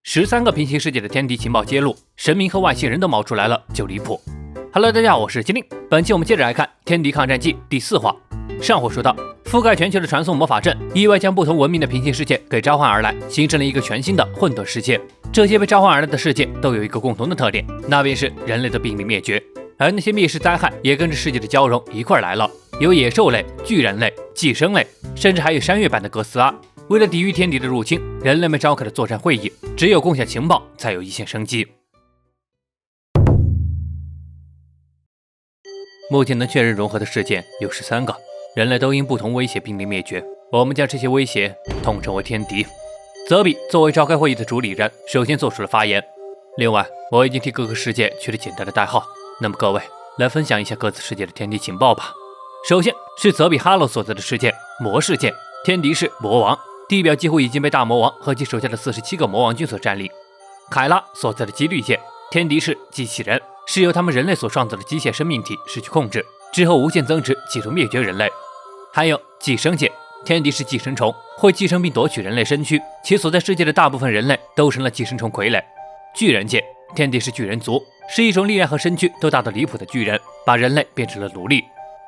13个平行世界的天敌情报揭露，神明和外星人都冒出来了，就离谱。Hello， 大家好，我是金令。本期我们接着来看《天敌抗战记》第4话。上回说到，覆盖全球的传送魔法阵意外将不同文明的平行世界给召唤而来，形成了一个全新的混沌世界。这些被召唤而来的世界都有一个共同的特点，那便是人类的濒临灭绝。而那些灭世灾害也跟着世界的交融一块来了，有野兽类、巨人类、寄生类，甚至还有山岳版的哥斯拉。为了抵御天敌的入侵，人类们召开了作战会议，只有共享情报才有一线生机。目前能确认融合的事件有13个，人类都因不同威胁濒临灭绝，我们将这些威胁统称为天敌。泽比作为召开会议的主理人，首先做出了发言。另外，我已经替各个世界取了简单的代号，那么各位来分享一下各自世界的天敌情报吧。首先是泽比哈罗所在的世界魔世界，天敌是魔王，地表几乎已经被大魔王和其手下的47个魔王军所占领。凯拉所在的几率界，天敌是机器人，是由他们人类所创造的机械生命体失去控制之后无限增值，企图灭绝人类。还有寄生界，天敌是寄生虫，会寄生并夺取人类身躯，其所在世界的大部分人类都成了寄生虫傀儡。巨人界，天敌是巨人族，是一种力量和身躯都大得离谱的巨人，把人类变成了奴隶。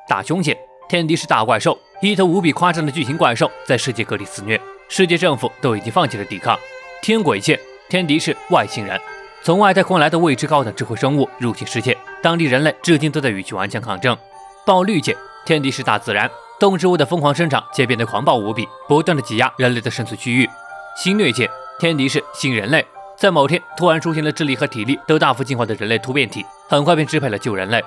大凶界，天敌是大怪兽，一头无比夸张的巨型怪兽在世界各地肆虐，世界政府都已经放弃了抵抗。天鬼界，天敌是外星人，从外太空来的未知高等智慧生物入侵世界，当地人类至今都在与其顽强抗争。暴绿界，天敌是大自然，动植物的疯狂生长且变得狂暴无比，不断的挤压人类的生存区域。新虐界，天敌是新人类，在某天突然出现了智力和体力都大幅进化的人类突变体，很快便支配了旧人类。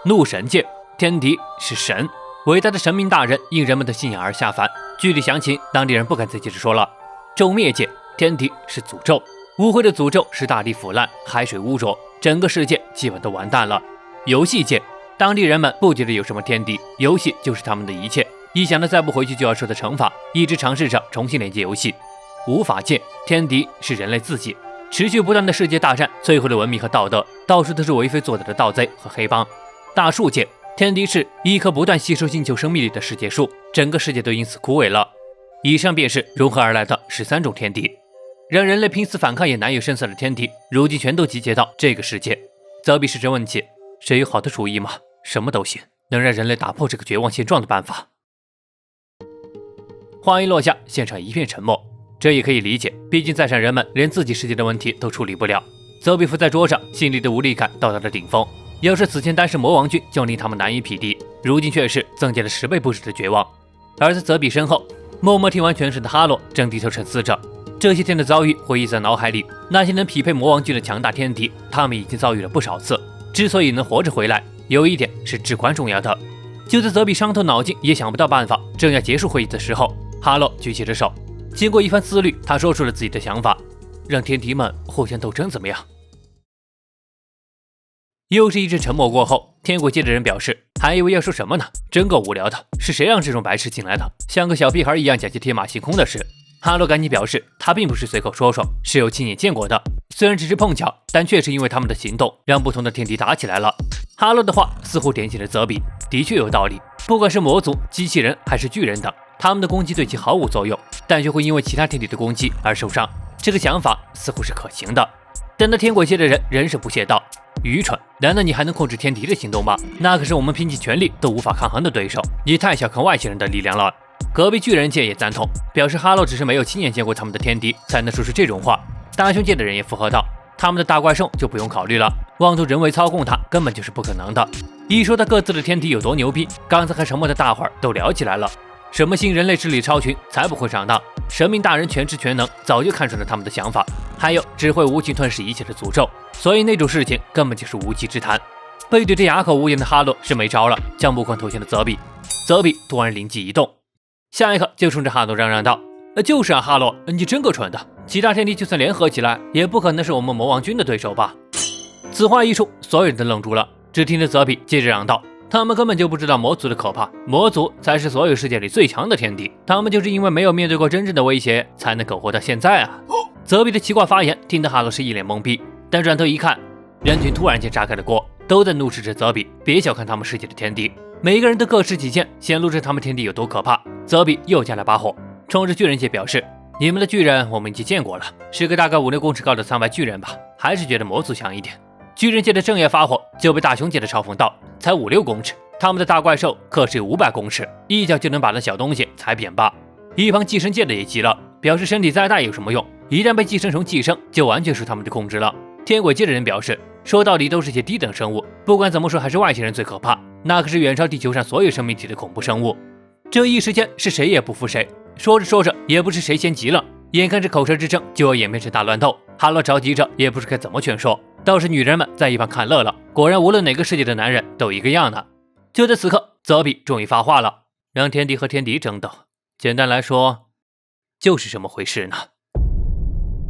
怒神界，天敌是神，伟大的神明大人因人们的信仰而下凡，具体详情当地人不敢再接着说了。咒灭界，天敌是诅咒，污秽的诅咒使大地腐烂，海水污浊，整个世界基本都完蛋了。游戏界，当地人们不觉得有什么天敌，游戏就是他们的一切，一想到再不回去就要受的惩罚，一直尝试着重新连接游戏。无法界，天敌是人类自己，持续不断的世界大战摧毁了文明和道德，到处都是为非作歹的盗贼和黑帮。大树界，天敌是一棵不断吸收星球生命力的世界树，整个世界都因此枯萎了。以上便是融合而来的13种天敌，让人类拼死反抗也难有胜算的天敌，如今全都集结到这个世界。泽比试着问起，谁有好的主意吗？什么都行，能让人类打破这个绝望现状的办法。话音落下，现场一片沉默，这也可以理解，毕竟在场人们连自己世界的问题都处理不了。泽比伏在桌上，心里的无力感到达了顶峰。要是此前单是魔王军就令他们难以匹敌，如今却是增加了10倍不止的绝望。而在泽比身后，默默听完全身的哈洛正低头沉思着这些天的遭遇，回忆在脑海里。那些能匹配魔王军的强大天敌，他们已经遭遇了不少次，之所以能活着回来，有一点是至关重要的。就在泽比伤透脑筋也想不到办法，正要结束会议的时候，哈洛举起了手。经过一番思虑，他说出了自己的想法，让天敌们互相斗争怎么样？又是一阵沉默过后，天鬼界的人表示，还以为要说什么呢，真够无聊的，是谁让这种白痴进来的，像个小屁孩一样假借天马行空的事。哈洛赶紧表示，他并不是随口说说，是有亲眼见过的，虽然只是碰巧，但确实因为他们的行动让不同的天敌打起来了。哈洛的话似乎点醒了泽比，的确有道理，不管是魔族、机器人还是巨人等，他们的攻击对其毫无作用，但却会因为其他天敌的攻击而受伤，这个想法似乎是可行的。但那天鬼界的人仍是不屑道，愚蠢，难道你还能控制天敌的行动吗？那可是我们拼尽全力都无法抗衡的对手，你太小看外星人的力量了。隔壁巨人界也赞同，表示哈洛只是没有亲眼见过他们的天敌才能说出这种话。大凶界的人也附和道，他们的大怪兽就不用考虑了，妄图人为操控它根本就是不可能的。一说到各自的天敌有多牛逼，刚才还沉默的大伙儿都聊起来了，什么新人类智力超群才不会上当，神明大人全知全能，早就看穿了他们的想法，还有只会无情吞噬一切的诅咒，所以那种事情根本就是无稽之谈。背对着哑口无言的哈洛是没招了，将目光投向了泽比。泽比突然灵机一动，下一刻就冲着哈洛嚷嚷道，就是啊，哈洛，你真够蠢的，其他天敌就算联合起来，也不可能是我们魔王军的对手吧？此话一出，所有人都愣住了，只听着泽比接着嚷道，他们根本就不知道魔族的可怕，魔族才是所有世界里最强的天敌，他们就是因为没有面对过真正的威胁，才能苟活到现在啊！泽比的奇怪发言听得哈洛是一脸懵逼，但转头一看，人群突然间炸开了锅，都在怒斥着泽比别小看他们世界的天敌，每一个人都各持己见，显露着他们天敌有多可怕。泽比又加了把火，冲着巨人界表示，你们的巨人我们已经见过了，是个大概5、6公尺高的苍白巨人吧？还是觉得魔族强一点？巨人界的正业发火，就被大雄界的嘲讽道：才5、6公尺，他们的大怪兽可是有500公尺，一脚就能把那小东西踩扁吧？一旁寄生界的也急了，表示身体再大有什么用？一旦被寄生虫寄生，就完全受他们的控制了。天轨界的人表示，说到底都是些低等生物，不管怎么说还是外星人最可怕，那可是远超地球上所有生命体的恐怖生物。这一时间是谁也不服谁，说着说着也不知谁先急了，眼看着口舌之争就要演变成大乱斗，哈罗着急着也不知该怎么劝说，倒是女人们在一旁看乐了，果然无论哪个世界的男人都一个样呢。就在此刻，泽比终于发话了，让天敌和天敌争斗，简单来说就是这么回事呢。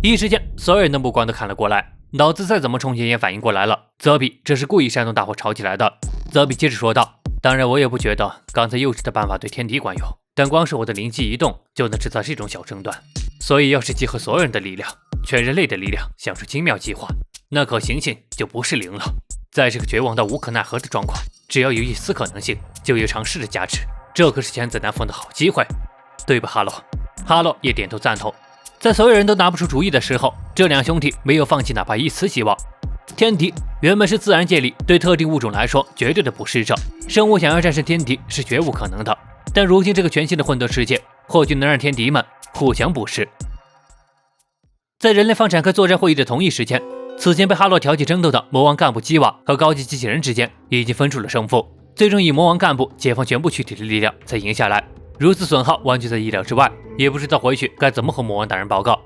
一时间所有人的目光都看了过来，脑子再怎么冲也反应过来了，泽比这是故意煽动大伙吵起来的。泽比接着说道，当然我也不觉得刚才幼稚的办法对天敌管用，但光是我的灵机一动就能制造这种小争端，所以要是集合所有人的力量，全人类的力量想出精妙计划，那可行性就不是0了。在这个绝望到无可奈何的状况，只要有一丝可能性，就有尝试的价值，这可是千载难逢的好机会，对吧哈罗？哈罗也点头赞同。在所有人都拿不出主意的时候，这两兄弟没有放弃哪怕一丝希望。天敌原本是自然界里对特定物种来说绝对的捕食者，生物想要战胜天敌是绝无可能的，但如今这个全新的混沌世界，或许能让天敌们互相捕食。在人类方展开作战会议的同一时间，此前被哈洛挑起争斗的魔王干部基瓦和高级机器人之间已经分出了胜负，最终以魔王干部解放全部躯体的力量才赢下来。如此损耗完全在意料之外，也不知道回去该怎么和魔王大人报告。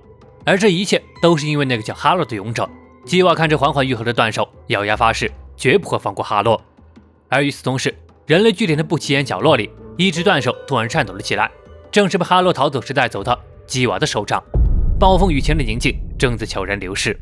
而这一切都是因为那个叫哈洛的勇者。基瓦看着缓缓愈合的断手，咬牙发誓绝不会放过哈洛。而与此同时，人类据点的不起眼角落里，一只断手突然颤抖了起来，正是被哈洛逃走时带走的基瓦的手掌。暴风雨前的宁静正在悄然流逝。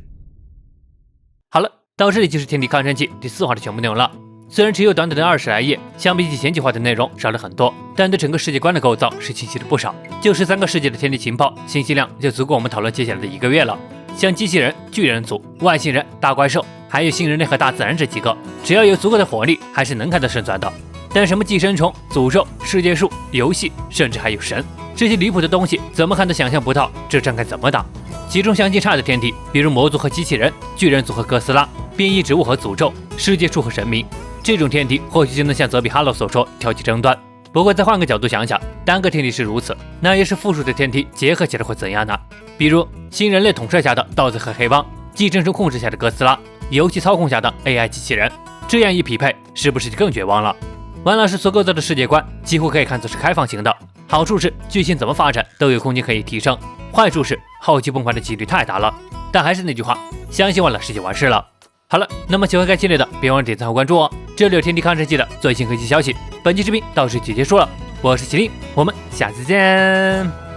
好了，到这里就是《天敌抗战记》第4话的全部内容了。虽然只有短短的20来页，相比起前几话的内容少了很多，但对整个世界观的构造是清晰了不少。就13个世界的天敌情报，信息量就足够我们讨论接下来的1个月了。像机器人、巨人族、外星人、大怪兽，还有新人类和大自然这几个，只要有足够的火力，还是能看到胜算的。但什么寄生虫、诅咒、世界树、游戏，甚至还有神，这些离谱的东西，怎么看都想象不到这仗该怎么打。其中相近差的天敌，比如魔族和机器人、巨人族和哥斯拉、变异植物和诅咒、世界树和神明，这种天敌或许就能像泽比哈洛所说挑起争端。不过再换个角度想想，单个天敌是如此，那要是复数的天敌结合起来会怎样呢？比如新人类统帅下的盗贼和黑帮，寄生虫控制下的哥斯拉，游戏操控下的 AI 机器人，这样一匹配，是不是就更绝望了？王老师所构造的世界观几乎可以看作是开放型的，好处是剧情怎么发展都有空间可以提升，坏处是后期崩盘的几率太大了。但还是那句话，相信王老师就完事了。好了，那么喜欢该系列的，别忘了点赞和关注哦。这里有天敌抗战记的最新科技消息。本期视频到这就结束了，我是麒麟，我们下次见。